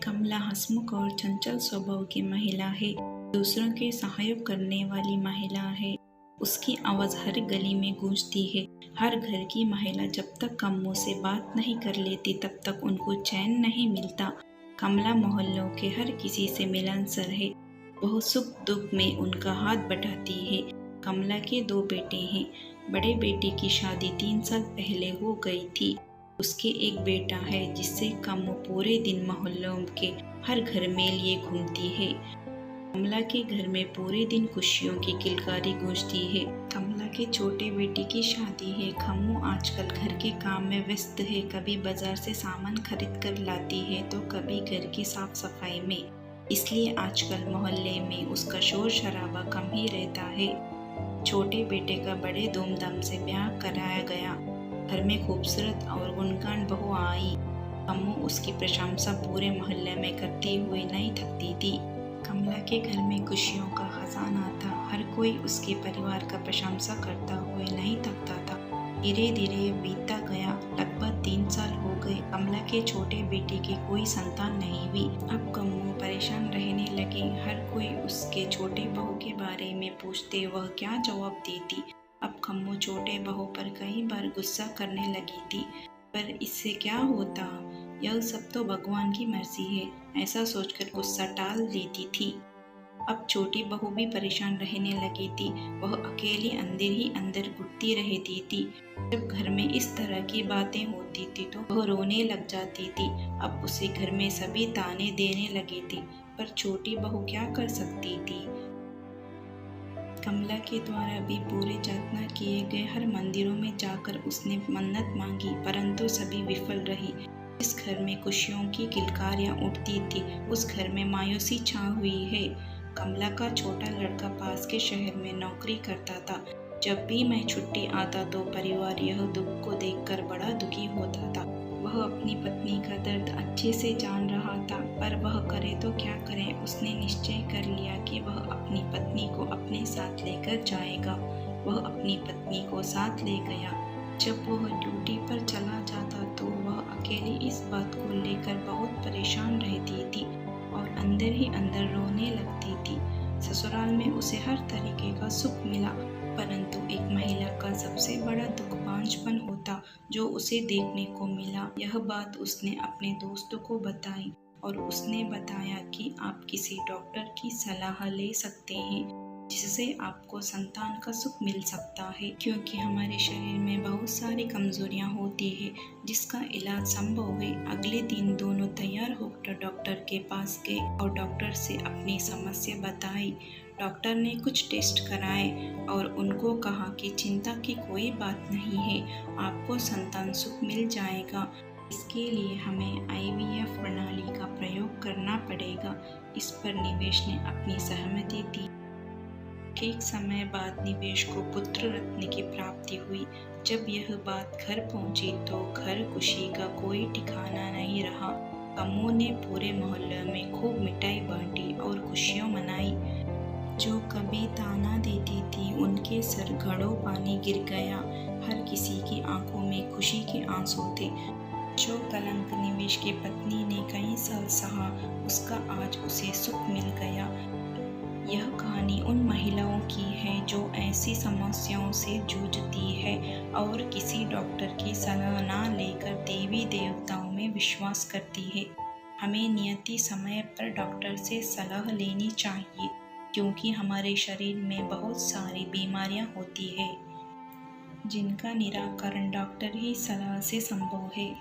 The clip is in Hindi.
कमला हंसमुख और चंचल स्वभाव की महिला है। दूसरों के सहयोग करने वाली महिला है। उसकी आवाज़ हर गली में गूंजती है। हर घर की महिला जब तक कम्मों से बात नहीं कर लेती तब तक उनको चैन नहीं मिलता। कमला मोहल्लों के हर किसी से मिलनसार है। वह सुख दुख में उनका हाथ बटाती है। कमला के 2 बेटे हैं। बड़े बेटे की शादी 3 साल पहले हो गई थी। उसके एक बेटा है जिससे कम्मो पूरे दिन मोहल्लों के हर घर में लिए घूमती है। कमला के घर में पूरे दिन खुशियों की किलकारी गूंजती है। कमला के छोटे बेटे की शादी है। कम्मो आजकल घर के काम में व्यस्त है। कभी बाजार से सामान खरीद कर लाती है तो कभी घर की साफ सफाई में। इसलिए आजकल मोहल्ले में उसका शोर शराबा कम ही रहता है। छोटे बेटे का बड़े धूमधाम से ब्याह कराया गया। घर में खूबसूरत और गुणगान बहू आई। कम्मो उसकी प्रशंसा पूरे मोहल्ले में करती हुई नहीं थकती थी। कमला के घर में खुशियों का खजाना था। हर कोई उसके परिवार का प्रशंसा करता हुए नहीं थकता था। धीरे धीरे बीतता गया। लगभग 3 साल हो गए। कमला के छोटे बेटे की कोई संतान नहीं हुई। अब कम्मो परेशान रहने लगी। हर कोई उसके छोटे बहू के बारे में पूछते वह क्या जवाब देती। अब कम्मो छोटे बहू पर कई बार गुस्सा करने लगी थी, पर इससे क्या होता, यह सब तो भगवान की मर्जी है, ऐसा सोचकर गुस्सा टाल देती थी। अब छोटी बहू भी परेशान रहने लगी थी। वह अकेली अंदर ही अंदर घुटती रहती थी। जब घर में इस तरह की बातें होती थी तो वह रोने लग जाती थी। अब उसे घर में सभी ताने देने लगे थे, पर छोटी बहू क्या कर सकती थी। कमला के द्वारा भी पूरे यातना किए गए हर मंदिरों में जाकर उसने मन्नत मांगी, परंतु सभी विफल रही। जिस घर में खुशियों की किलकारियां उठती थी उस घर में मायूसी छा हुई है। कमला का छोटा लड़का पास के शहर में नौकरी करता था। जब भी मैं छुट्टी आता तो परिवार यह दुख को देखकर बड़ा दुखी होता था। वह अपनी पत्नी का दर्द अच्छे से जान रहा था, पर वह करे तो क्या करे। उसने निश्चय कर लिया कि वह अपनी पत्नी को अपने साथ लेकर जाएगा। वह अपनी पत्नी को साथ ले गया। जब वह ड्यूटी पर चला जाता तो वह अकेली इस बात को लेकर बहुत परेशान रहती थी और अंदर ही अंदर रोने लगती थी। ससुराल में उसे हर तरीके का सुख मिला, परंतु एक महिला का सबसे बड़ा दुख बांझपन होता जो उसे देखने को मिला। यह बात उसने अपने दोस्तों को बताई और उसने बताया कि आप किसी डॉक्टर की सलाह ले सकते हैं जिससे आपको संतान का सुख मिल सकता है, क्योंकि हमारे शरीर में बहुत सारी कमजोरियां होती है जिसका इलाज संभव है। अगले दिन दोनों तैयार होकर डॉक्टर के पास गए और डॉक्टर से अपनी समस्या बताई। डॉक्टर ने कुछ टेस्ट कराए और उनको कहा कि चिंता की कोई बात नहीं है, आपको संतान सुख मिल जाएगा। इसके लिए हमें IVF प्रणाली का प्रयोग करना पड़ेगा। इस पर निवेश ने अपनी सहमति दी। ठीक समय बाद निवेश को पुत्र रत्न की प्राप्ति हुई। जब यह बात घर पहुंची तो घर खुशी का कोई ठिकाना नहीं रहा। कम्मो ने पूरे मोहल्ले में खूब मिठाई बांटी और खुशियां मनाई। जो कभी ताना देती थी उनके सर घड़ों पानी गिर गया। हर किसी की आंखों में खुशी के आंसू थे। जो कलंक निवेश की पत्नी ने कई साल सहा, उसका आज उसे सुख मिल गया। यह कहानी उन महिलाओं की है जो ऐसी समस्याओं से जूझती है और किसी डॉक्टर की सलाह न लेकर देवी देवताओं में विश्वास करती है। हमें नियति समय पर डॉक्टर से सलाह लेनी चाहिए, क्योंकि हमारे शरीर में बहुत सारी बीमारियां होती है जिनका निराकरण डॉक्टर ही सलाह से संभव है।